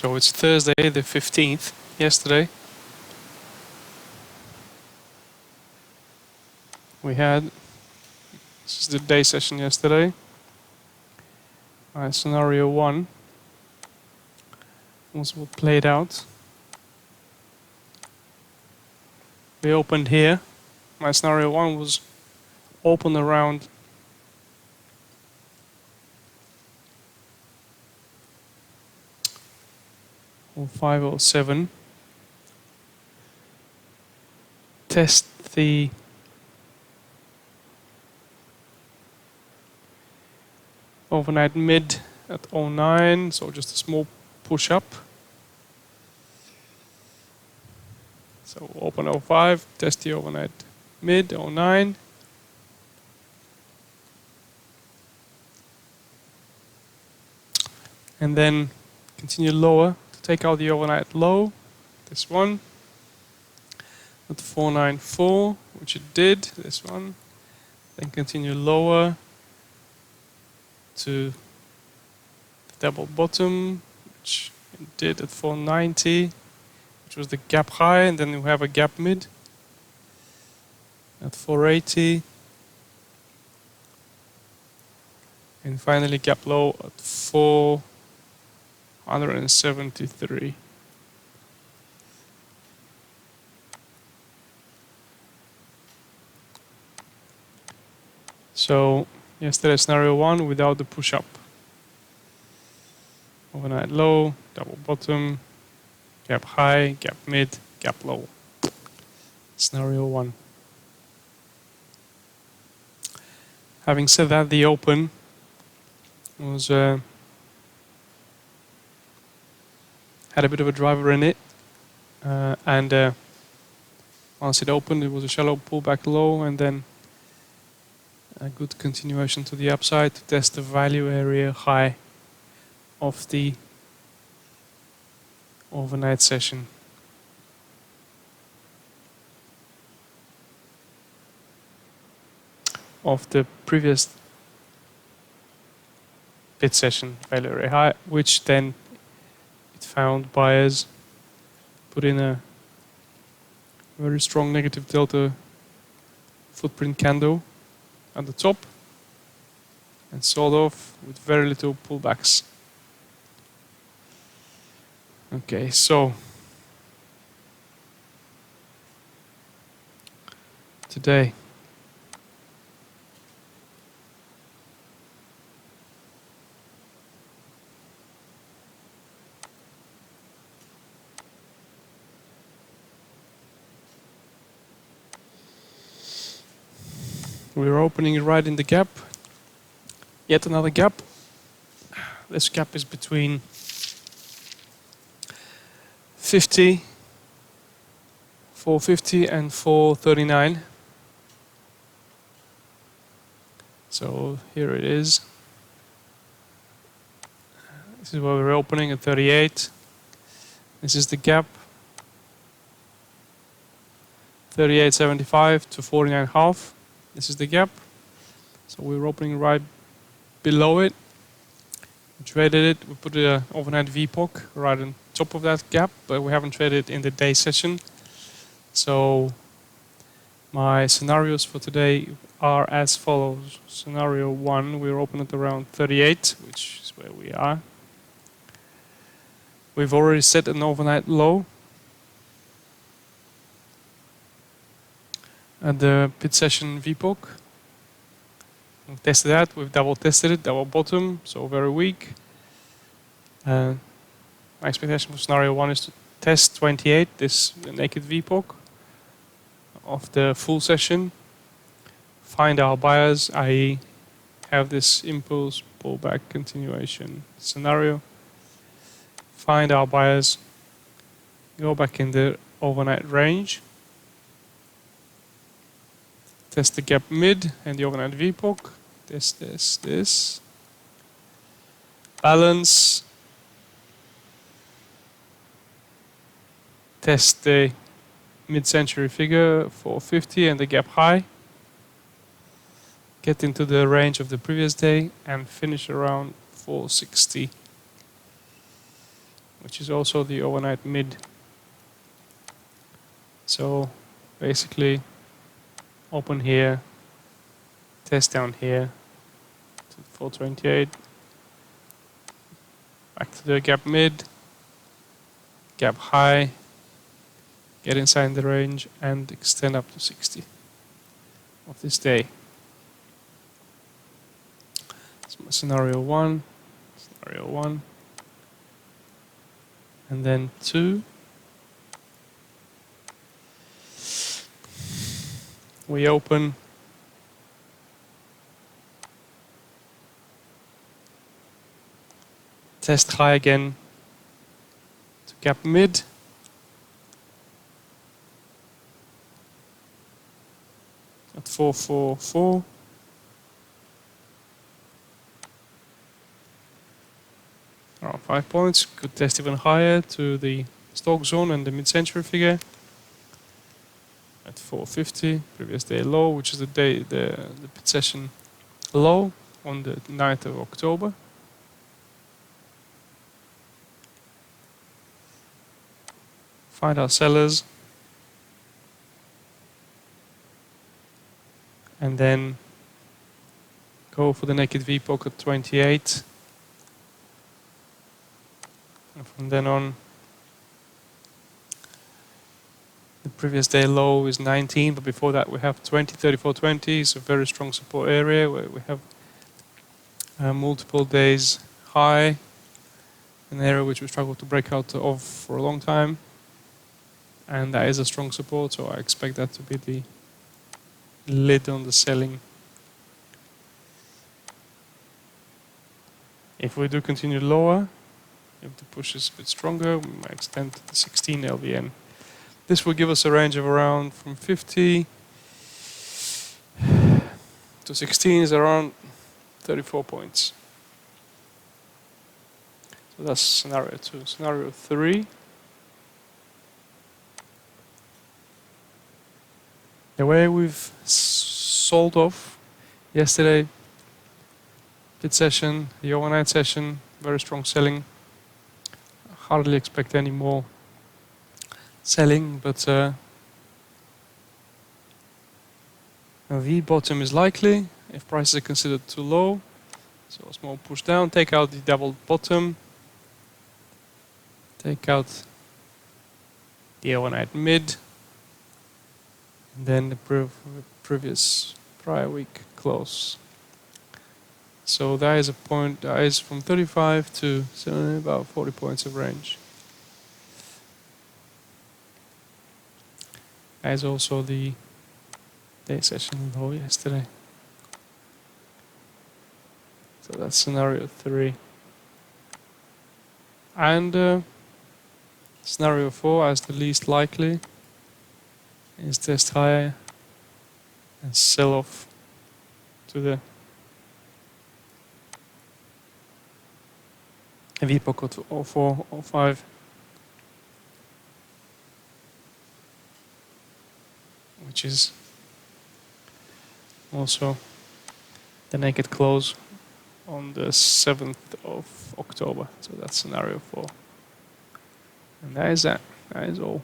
So it's Thursday the 15th, yesterday. This is the day session yesterday. Scenario 1 was what played out. We opened here. My scenario 1 was open around 0507. Test the overnight mid at 09, so just a small push up. So open 05, test the overnight mid 09. And then continue lower to take out the overnight low, this one, at 494, which it did, this one. Then continue lower to the double bottom, which it did at 490, which was the gap high, and then we have a gap mid at 480. And finally gap low at 473. So yesterday scenario 1 without the push up. Overnight low, double bottom, gap high, gap mid, gap low. Scenario 1. Having said that, the open was had a bit of a driver in it, and once it opened, it was a shallow pullback low, and then a good continuation to the upside to test the value area high of the overnight session. Of the previous bid session value area high, which then it found buyers put in a very strong negative delta footprint candle at the top and sold off with very little pullbacks. Okay, so today we're opening right in the gap. Yet another gap. This gap is between 450 and 439. So here it is. This is where we're opening at 38. This is the gap. 38.75 to 49.5. This is the gap. So we're opening right below it. We traded it. We put an overnight VPOC right on top of that gap, but we haven't traded it in the day session. So my scenarios for today are as follows. Scenario 1, we're open at around 38, which is where we are. We've already set an overnight low at the pit session VPOC. We've tested that, we've double tested it, double bottom, so very weak. My expectation for scenario 1 is to test 28, this naked VPOC of the full session. Find our buyers, i.e. have this impulse pullback continuation scenario. Find our buyers, go back in the overnight range. Test the gap mid and the overnight VPOC. This. Balance. Test the mid-century figure 450 and the gap high. Get into the range of the previous day and finish around 460. which is also the overnight mid. So basically open here, test down here to 428, back to the gap mid, gap high, get inside the range and extend up to 60 of this day. So scenario 1, and then 2. We open test high again to gap mid, at 444. Around 5 points. Could test even higher to the stock zone and the mid-century figure at 450. Previous day low, which is the pit session low on the 9th of October. Find our sellers and then go for the naked VPOC at 28. And from then on, the previous day low is 19, but before that we have 20, 34, 20. It's a very strong support area where we have multiple days high, an area which we struggled to break out of for a long time. And that is a strong support, so I expect that to be the lid on the selling. If we do continue lower, if the push is a bit stronger, we might extend to the 16 LVN. This will give us a range of around from 50 to 16 is around 34 points. So that's scenario 2. Scenario 3. The way we've sold off yesterday, pit session, the overnight session, very strong selling. Hardly expect any more selling, but a V bottom is likely if prices are considered too low. So a small push down, take out the double bottom, take out the overnight mid, and then the previous prior week close. So that is a point, that is from 35 to about 40 points of range. That is also the day session low yesterday. So that's scenario 3. And scenario 4, as the least likely, is test higher and sell off to the VPOC to 04, 05. Which is also the naked close on the 7th of October. So that's scenario 4. And that is that. That is all.